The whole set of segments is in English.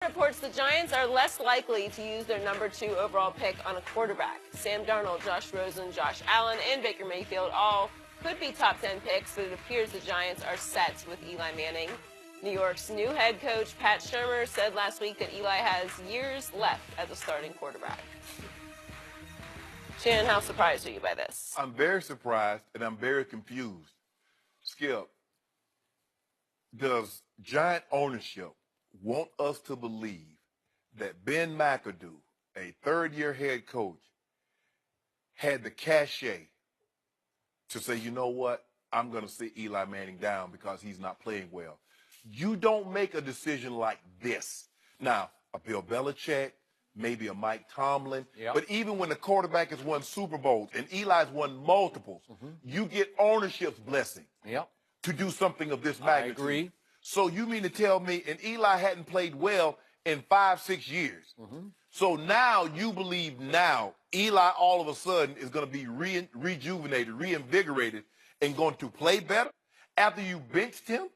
Reports the Giants are less likely to use their number 2 overall pick on a quarterback. Sam Darnold, Josh Rosen, Josh Allen, and Baker Mayfield all could be top 10 picks, but it appears the Giants are set with Eli Manning. New York's new head coach, Pat Shurmur, said last week that Eli has years left as a starting quarterback. Shannon, how surprised are you by this? I'm very surprised, and I'm very confused. Skip, does Giant ownership want us to believe that Ben McAdoo, a third-year head coach, had the cachet to say, you know what, I'm going to sit Eli Manning down because he's not playing well? You don't make a decision like this. Now, a Bill Belichick, maybe a Mike Tomlin, but even when the quarterback has won Super Bowls and Eli's won multiples, you get ownership's blessing to do something of this magnitude. I agree. So you mean to tell me, and Eli hadn't played well in 5-6 years. So now you believe now Eli all of a sudden is going to be rejuvenated, reinvigorated, and going to play better after you benched him?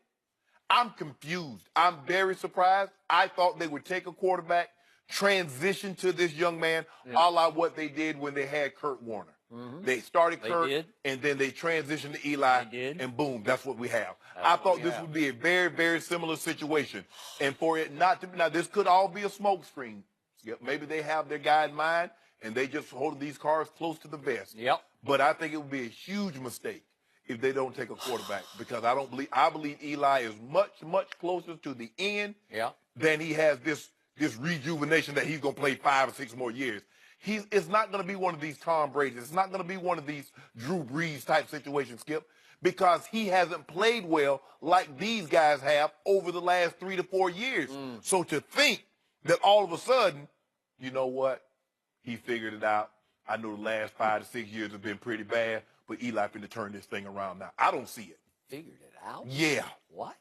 I'm confused. I'm very surprised. I thought they would take a quarterback, transition to this young man, a la what they did when they had Kurt Warner. They started Kurt, and then they transitioned to Eli, and boom, that's what we have. I thought this would be a very, very similar situation. And for it not to be, now this could all be a smoke screen. Maybe they have their guy in mind, and they just hold these cards close to the vest. But I think it would be a huge mistake if they don't take a quarterback, because I believe Eli is much, much closer to the end than he has this rejuvenation that he's going to play 5 or 6 more years. It's not going to be one of these Tom Brady's. It's not going to be one of these Drew Brees type situations, Skip, because he hasn't played well like these guys have over the last 3 to 4 years. So to think that all of a sudden, you know what, he figured it out. I know the last 5 to 6 years have been pretty bad, but Eli finna turn this thing around now. I don't see it. Figured it out? Yeah. What?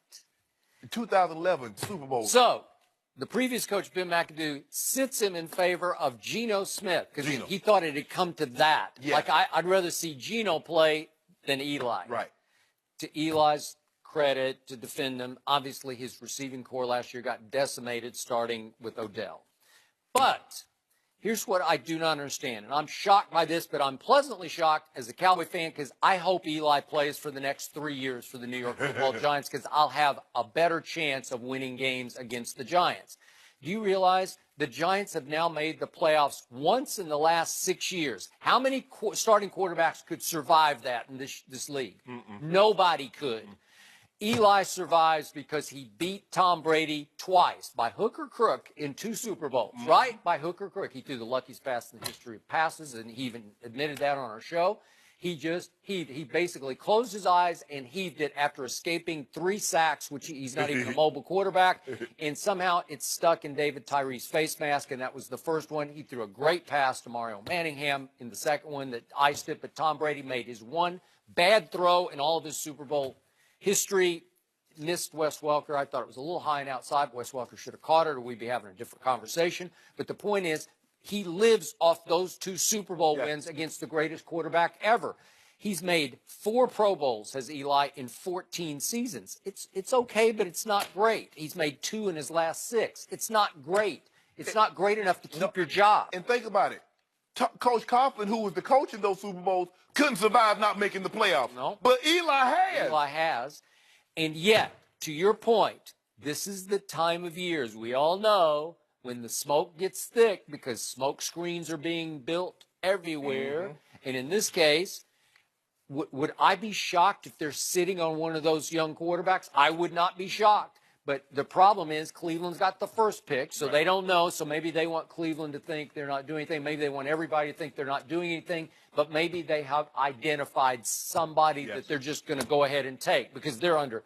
In 2011 Super Bowl. So, the previous coach, Ben McAdoo, sits him in favor of Geno Smith because he thought it had come to that. Like, I'd rather see Geno play than Eli. Right. To Eli's credit, to defend him, obviously his receiving core last year got decimated starting with Odell. But here's what I do not understand, and I'm shocked by this, but I'm pleasantly shocked as a Cowboy fan because I hope Eli plays for the next 3 years for the New York Football Giants because I'll have a better chance of winning games against the Giants. Do you realize the Giants have now made the playoffs once in the last 6 years? How many starting quarterbacks could survive that in this league? Nobody could. Eli survives because he beat Tom Brady twice, by hook or crook, in 2 Super Bowls, right? By hook or crook. He threw the luckiest pass in the history of passes, and he even admitted that on our show. He basically closed his eyes and heaved it after escaping 3 sacks, which he's not even a mobile quarterback, and somehow it stuck in David Tyree's face mask, and that was the first one. He threw a great pass to Mario Manningham in the second one that iced it, but Tom Brady made his one bad throw in all of his Super Bowl history, missed Wes Welker. I thought it was a little high and outside. Wes Welker should have caught it or we'd be having a different conversation. But the point is, he lives off those 2 Super Bowl wins against the greatest quarterback ever. He's made 4 Pro Bowls, has Eli, in 14 seasons. It's okay, but it's not great. He's made 2 in his last 6. It's not great. It's not great enough to keep your job. And think about it. Coach Coughlin, who was the coach in those Super Bowls, couldn't survive not making the playoffs. No. But Eli has. Eli has. And yet, to your point, this is the time of year, as we all know, when the smoke gets thick because smoke screens are being built everywhere. And in this case, would I be shocked if they're sitting on one of those young quarterbacks? I would not be shocked. But the problem is Cleveland's got the first pick, so they don't know. So maybe they want Cleveland to think they're not doing anything. Maybe they want everybody to think they're not doing anything. But maybe they have identified somebody that they're just going to go ahead and take because they're under,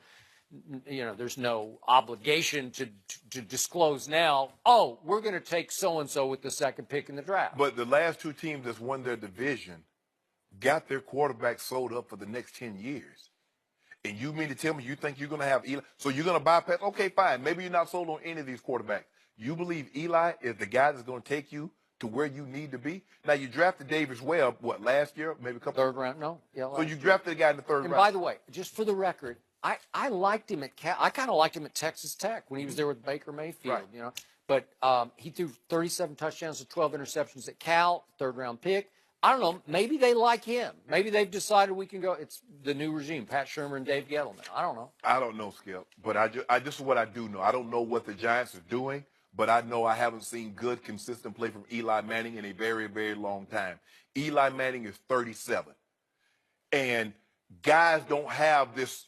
there's no obligation to disclose now, oh, we're going to take so-and-so with the second pick in the draft. But the last 2 teams that's won their division got their quarterback sold up for the next 10 years. And you mean to tell me you think you're going to have Eli? So you're going to bypass? Okay, fine. Maybe you're not sold on any of these quarterbacks. You believe Eli is the guy that's going to take you to where you need to be? Now, you drafted Davis Webb, what, last year? Maybe a couple? 3rd round, no. Yeah, so you drafted a guy in the 3rd round. And by the way, just for the record, I liked him I kind of liked him at Texas Tech when he was there with Baker Mayfield, But he threw 37 touchdowns to 12 interceptions at Cal, third-round pick. I don't know. Maybe they like him. Maybe they've decided we can go. It's the new regime, Pat Shermer and Dave Gettleman. I don't know. I don't know, Skip, but this is what I do know. I don't know what the Giants are doing, but I know I haven't seen good, consistent play from Eli Manning in a very, very long time. Eli Manning is 37, and guys don't have this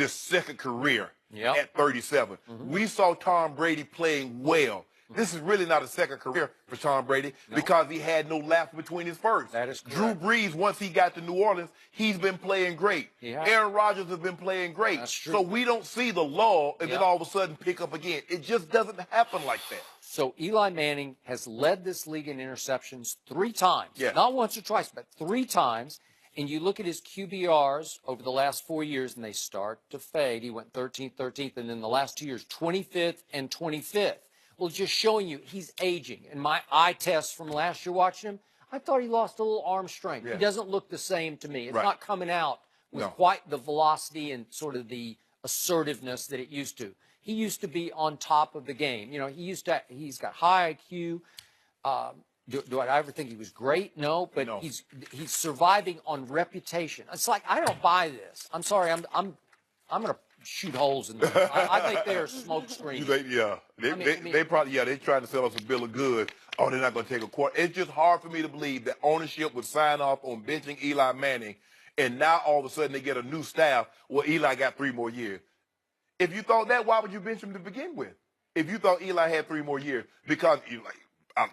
second career at 37. We saw Tom Brady playing well. This is really not a second career for Tom Brady because he had no lapse between his first. That is correct. Drew Brees, once he got to New Orleans, he's been playing great. Aaron Rodgers has been playing great. That's true. So we don't see the lull and then all of a sudden pick up again. It just doesn't happen like that. So Eli Manning has led this league in interceptions 3 times. Not once or twice, but 3 times. And you look at his QBRs over the last 4 years, and they start to fade. He went 13th, 13th, and then the last 2 years, 25th and 25th. Well, just showing you he's aging. And my eye test from last year watching him, I thought he lost a little arm strength. He doesn't look the same to me. It's not coming out with quite the velocity and sort of the assertiveness that it used to. He used to be on top of the game. You know, he's got high IQ. Do I ever think he was great? No, but he's surviving on reputation. It's like, I don't buy this. I'm sorry. I'm going to shoot holes in them. I think they are smoke screens. They probably they're trying to sell us a bill of goods. Oh, they're not going to take a quarter. It's just hard for me to believe that ownership would sign off on benching Eli Manning, and now all of a sudden they get a new staff. Well, Eli got 3 more years. If you thought that, why would you bench him to begin with? If you thought Eli had 3 more years, because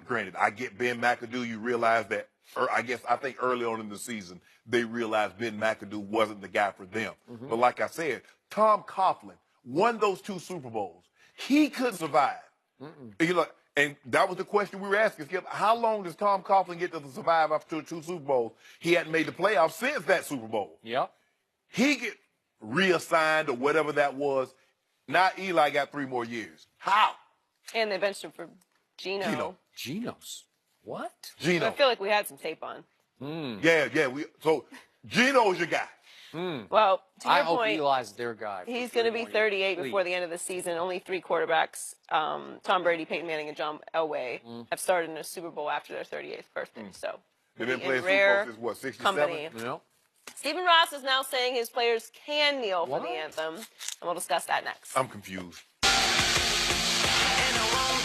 granted, I get Ben McAdoo. You realize that, or I think early on in the season they realized Ben McAdoo wasn't the guy for them. But like I said, Tom Coughlin won those 2 Super Bowls. He could survive. And that was the question we were asking, Skip. How long does Tom Coughlin get to survive after 2 Super Bowls? He hadn't made the playoffs since that Super Bowl. He get reassigned or whatever that was. Now Eli got 3 more years. How? And they benched him for Geno. Geno's. What? Geno. I feel like we had some tape on. So Geno's your guy. Well, to your I hope point, Eli's their guy. he's going to be 38 before the end of the season. Only 3 quarterbacks, Tom Brady, Peyton Manning, and John Elway, have started in a Super Bowl after their 38th birthday. So they've been playing rare Super Bowls since, 67? company. Stephen Ross is now saying his players can kneel for the anthem, and we'll discuss that next. I'm confused. And I won't